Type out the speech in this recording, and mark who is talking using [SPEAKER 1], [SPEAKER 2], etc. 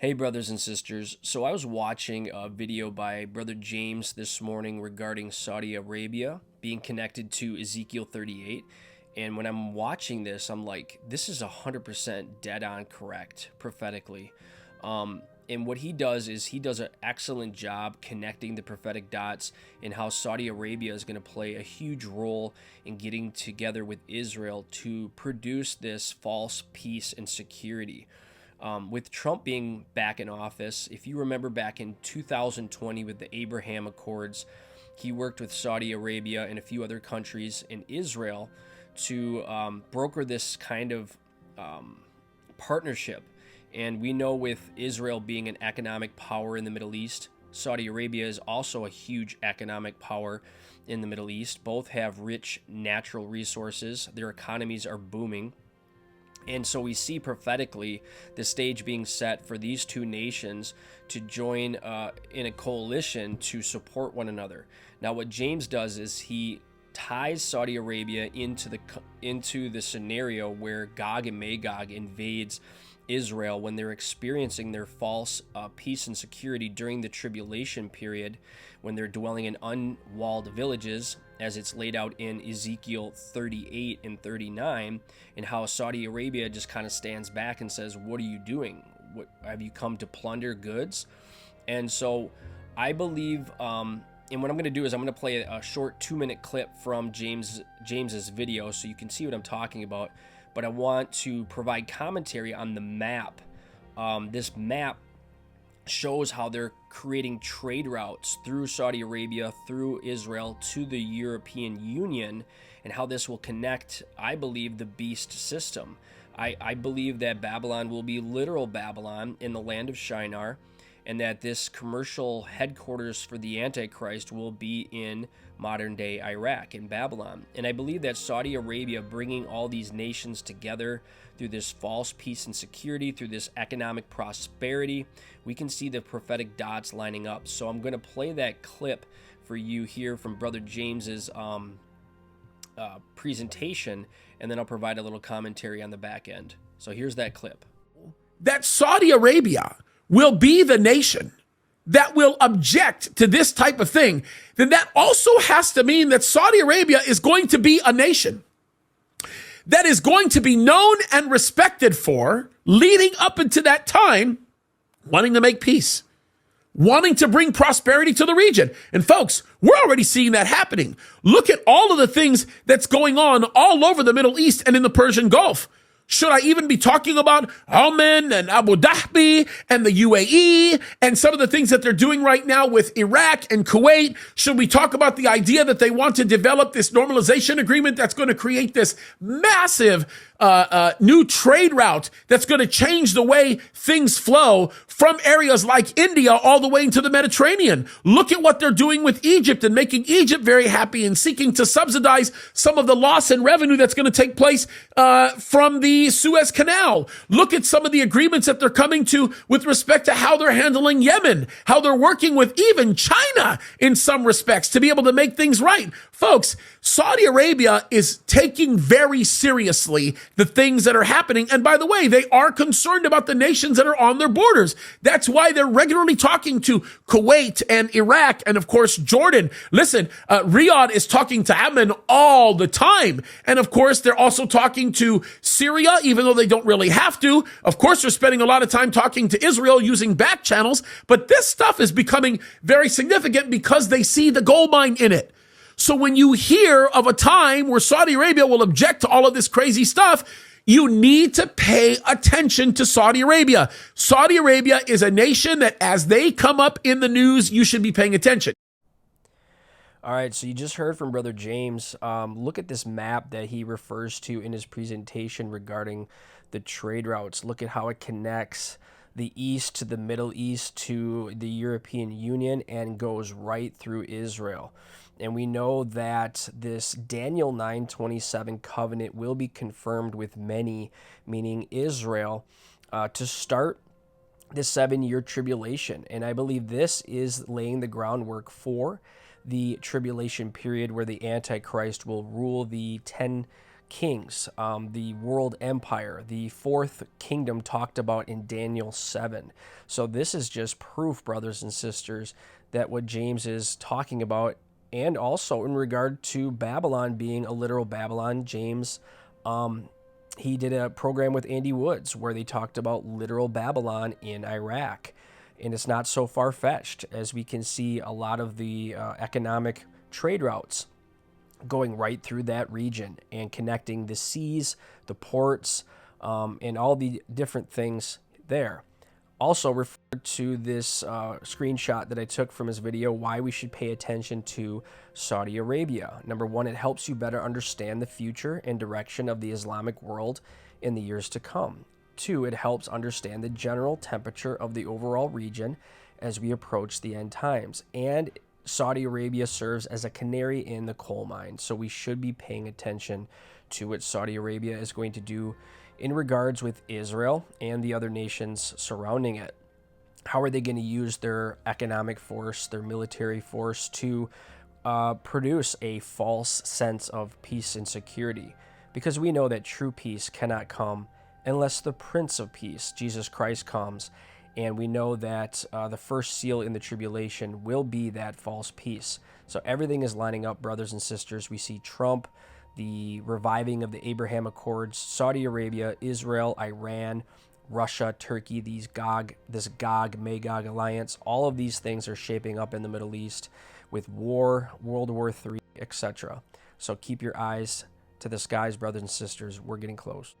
[SPEAKER 1] Hey, brothers and sisters. So I was watching a video by Brother James this morning regarding Saudi Arabia being connected to Ezekiel 38. And when I'm watching this, I'm like, this is 100% dead on correct prophetically. And what he does is he does an excellent job connecting the prophetic dots and how Saudi Arabia is going to play a huge role in getting together with Israel to produce this false peace and security. With Trump being back in office, if you remember back in 2020 with the Abraham Accords, he worked with Saudi Arabia and a few other countries in Israel to broker this kind of partnership. And we know with Israel being an economic power in the Middle East, Saudi Arabia is also a huge economic power in the Middle East. Both have rich natural resources. Their economies are booming. And so we see prophetically the stage being set for these two nations to join in a coalition to support one another. Now, what James does is he ties Saudi Arabia into the scenario where Gog and Magog invades Israel when they're experiencing their false peace and security during the tribulation period, when they're dwelling in unwalled villages, as it's laid out in Ezekiel 38 and 39, and how Saudi Arabia just kind of stands back and says, what are you doing? What, have you come to plunder goods? And so I believe, and what I'm going to do is I'm going to play a short 2-minute clip from James's video so you can see what I'm talking about. But I want to provide commentary on the map. This map shows how they're creating trade routes through Saudi Arabia, through Israel, to the European Union, and how this will connect, I believe, the beast system. I believe that Babylon will be literal Babylon in the land of Shinar, and that this commercial headquarters for the Antichrist will be in modern-day Iraq, in Babylon. And I believe that Saudi Arabia bringing all these nations together through this false peace and security, through this economic prosperity, we can see the prophetic dots lining up. So I'm going to play that clip for you here from Brother James's presentation, and then I'll provide a little commentary on the back end. So here's that clip.
[SPEAKER 2] That Saudi Arabia will be the nation that will object to this type of thing, then that also has to mean that Saudi Arabia is going to be a nation that is going to be known and respected for, leading up into that time, wanting to make peace, wanting to bring prosperity to the region. And folks, we're already seeing that happening. Look at all of the things that's going on all over the Middle East and in the Persian Gulf. Should I even be talking about Oman and Abu Dhabi and the UAE and some of the things that they're doing right now with Iraq and Kuwait? Should we talk about the idea that they want to develop this normalization agreement that's going to create this massive new trade route that's going to change the way things flow from areas like India all the way into the Mediterranean? Look at what they're doing with Egypt and making Egypt very happy and seeking to subsidize some of the loss in revenue that's going to take place from the Suez Canal. Look at some of the agreements that they're coming to with respect to how they're handling Yemen, how they're working with even China in some respects to be able to make things right. Folks, Saudi Arabia is taking very seriously the things that are happening. And by the way, they are concerned about the nations that are on their borders. That's why they're regularly talking to Kuwait and Iraq and, of course, Jordan. Listen, Riyadh is talking to Amman all the time. And, of course, they're also talking to Syria, even though they don't really have to. Of course, they're spending a lot of time talking to Israel using back channels. But this stuff is becoming very significant because they see the gold mine in it. So when you hear of a time where Saudi Arabia will object to all of this crazy stuff, you need to pay attention to Saudi Arabia. Saudi Arabia is a nation that as they come up in the news, you should be paying attention.
[SPEAKER 1] All right, so you just heard from Brother James. Look at this map that he refers to in his presentation regarding the trade routes. Look at how it connects the East to the Middle East to the European Union and goes right through Israel. And we know that this Daniel 9:27 covenant will be confirmed with many, meaning Israel, to start the 7-year tribulation. And I believe this is laying the groundwork for the tribulation period where the Antichrist will rule the 10 kings, the world empire, the fourth kingdom talked about in Daniel 7. So this is just proof, brothers and sisters, that what James is talking about, and also in regard to Babylon being a literal Babylon, James, he did a program with Andy Woods where they talked about literal Babylon in Iraq. And it's not so far-fetched, as we can see a lot of the economic trade routes going right through that region and connecting the seas, the ports, and all the different things there. Also referred to this screenshot that I took from his video, why we should pay attention to Saudi Arabia. Number one, it helps you better understand the future and direction of the Islamic world in the years to come. Two, it helps understand the general temperature of the overall region as we approach the end times. And Saudi Arabia serves as a canary in the coal mine. So we should be paying attention to what Saudi Arabia is going to do in regards with Israel and the other nations surrounding it. How are they going to use their economic force, their military force to produce a false sense of peace and security? Because we know that true peace cannot come unless the Prince of Peace, Jesus Christ, comes. And we know that the first seal in the tribulation will be that false peace. So everything is lining up, brothers and sisters. We see Trump, the reviving of the Abraham Accords, Saudi Arabia, Israel, Iran, Russia, Turkey, this Gog-Magog alliance. All of these things are shaping up in the Middle East with war, World War III, etc. So keep your eyes to the skies, brothers and sisters. We're getting close.